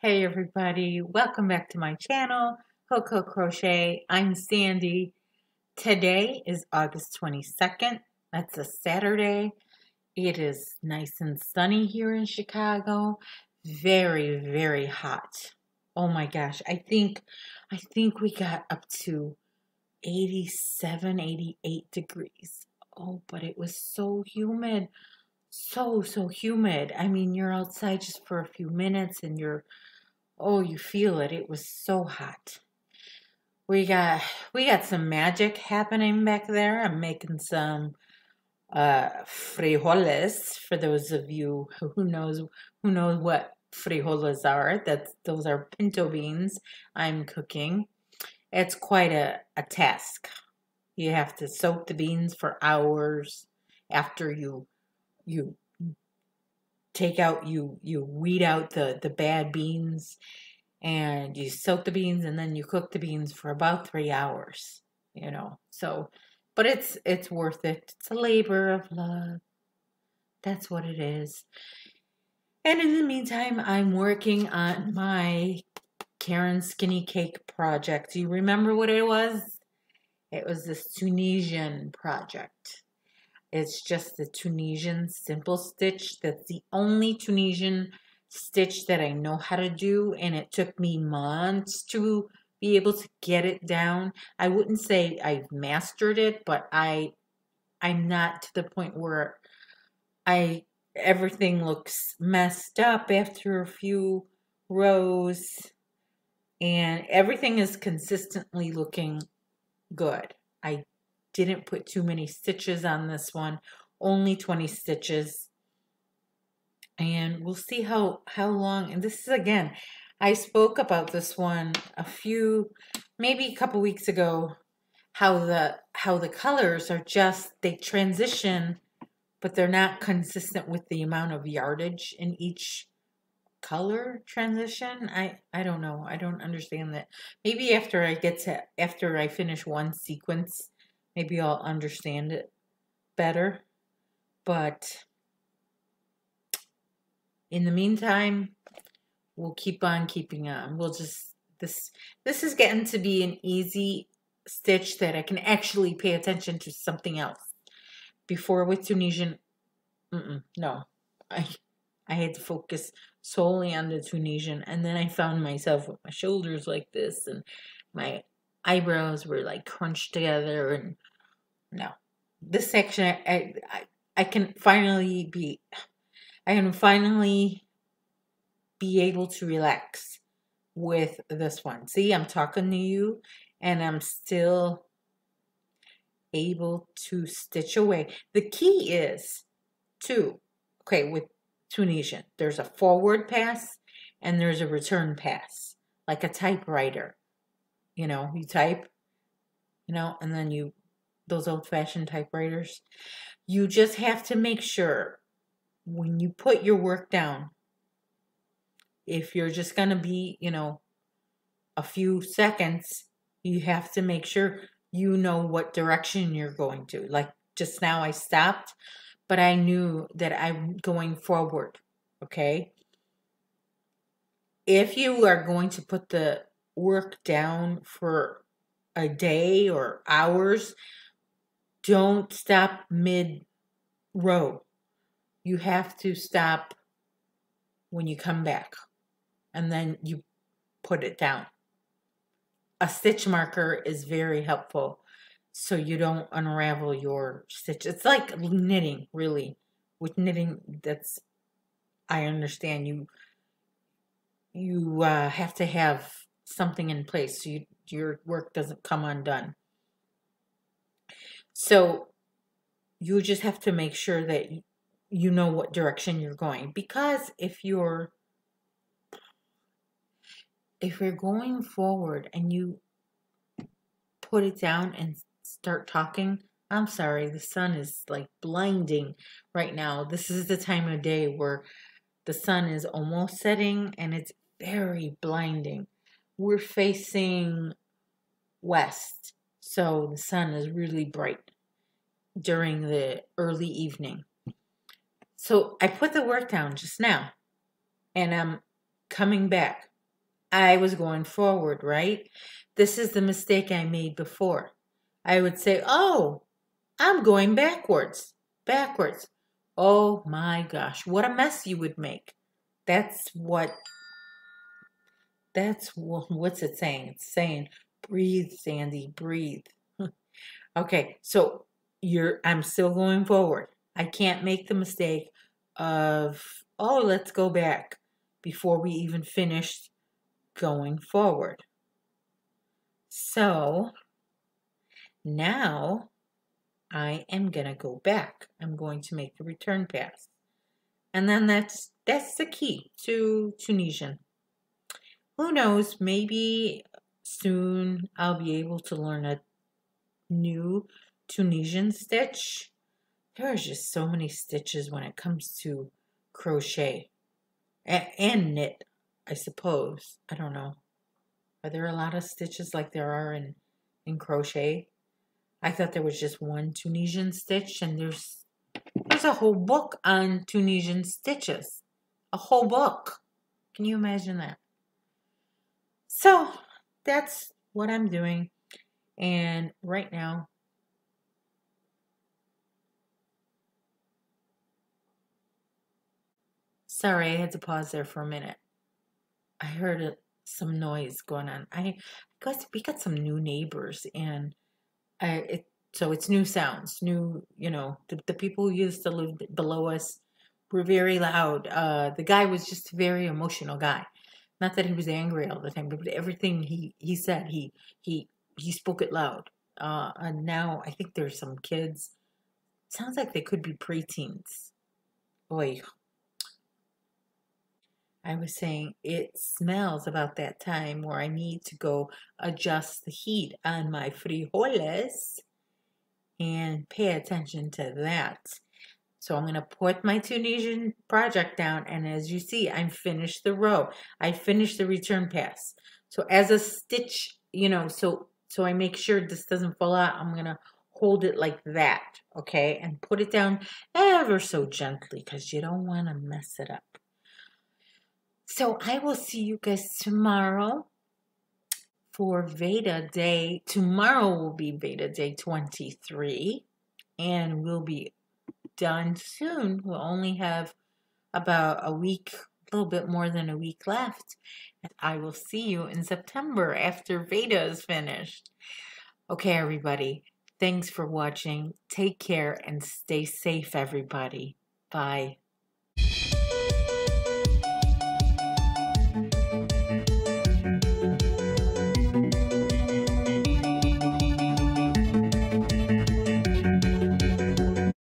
Hey everybody, welcome back to my channel, Coco Crochet. I'm Sandy. Today is August 22nd. That's a Saturday. It is nice and sunny here in Chicago. Very, very hot. Oh my gosh, I think we got up to 87, 88 degrees. Oh, but it was so humid. So humid. I mean, you're outside just for a few minutes and oh, you feel it. It was so hot. We got we got some magic happening back there. I'm making some frijoles for those of you who knows what frijoles are. Those are pinto beans I'm cooking. It's quite a task. You have to soak the beans for hours after you you weed out the bad beans, and you soak the beans, and then you cook the beans for about 3 hours, so but it's worth it. It's a labor of love. That's what it is. And in the meantime, I'm working on my Karen skinny cake project. Do you remember what it was? It was this Tunisian project. It's just the Tunisian simple stitch. That's the only Tunisian stitch that I know how to do, and it took me months to be able to get it down. I wouldn't say I've mastered it, but I'm not to the point where I everything looks messed up after a few rows, and everything is consistently looking good. I didn't put too many stitches on this one, only 20 stitches, and we'll see how long. And this is, again, I spoke about this one maybe a couple weeks ago, how the colors are just, they transition, but they're not consistent with the amount of yardage in each color transition. I don't know. I don't understand that. Maybe after I finish one sequence, maybe I'll understand it better. But in the meantime, we'll keep on keeping on. This is getting to be an easy stitch that I can actually pay attention to something else. Before with Tunisian, no. I had to focus solely on the Tunisian, and then I found myself with my shoulders like this, and my eyebrows were like crunched together, and no. This section, I can finally be able to relax with this one. See, I'm talking to you, and I'm still able to stitch away. The key is with Tunisian, there's a forward pass and there's a return pass, like a typewriter. You type, and then those old-fashioned typewriters, you just have to make sure when you put your work down, if you're just going to be, a few seconds, you have to make sure you know what direction you're going to. Like just now I stopped, but I knew that I'm going forward, okay? If you are going to put the work down for a day or hours, don't stop mid-row. You have to stop when you come back, and then you put it down. A stitch marker is very helpful, so you don't unravel your stitch. It's like knitting, really. With knitting, I understand you have to have something in place so your work doesn't come undone. So you just have to make sure that you know what direction you're going, because if you're going forward and you put it down and start talking, I'm sorry, the sun is like blinding right now. This is the time of day where the sun is almost setting and it's very blinding. We're facing west, so the sun is really bright during the early evening. So I put the work down just now, and I'm coming back. I was going forward, right? This is the mistake I made before. I would say, oh, I'm going backwards, backwards. Oh my gosh, what a mess you would make. That's what, what's it saying? It's saying, breathe, Sandy, breathe. Okay, so I'm still going forward. I can't make the mistake of, oh, let's go back before we even finished going forward. So now I am gonna go back. I'm going to make the return pass. And then that's the key to Tunisian. Who knows, maybe soon I'll be able to learn a new Tunisian stitch. There are just so many stitches when it comes to crochet and knit, I suppose. I don't know. Are there a lot of stitches like there are in crochet? I thought there was just one Tunisian stitch, and there's a whole book on Tunisian stitches. A whole book. Can you imagine that? So that's what I'm doing. And right now, sorry, I had to pause there for a minute. I heard some noise going on. We got some new neighbors, and so it's new sounds, new, the people who used to live below us were very loud. The guy was just a very emotional guy. Not that he was angry all the time, but everything he said, he spoke it loud. And now I think there's some kids. Sounds like they could be preteens. Boy, I was saying it smells about that time where I need to go adjust the heat on my frijoles and pay attention to that. So I'm going to put my Tunisian project down, and as you see, I finished the row. I finished the return pass. So as a stitch, so I make sure this doesn't fall out, I'm going to hold it like that, okay? And put it down ever so gently because you don't want to mess it up. So I will see you guys tomorrow for Veda Day. Tomorrow will be Veda Day 23, and we'll be done soon. We'll only have about a week, a little bit more than a week left. And I will see you in September after Veda is finished. Okay, everybody. Thanks for watching. Take care and stay safe, everybody. Bye.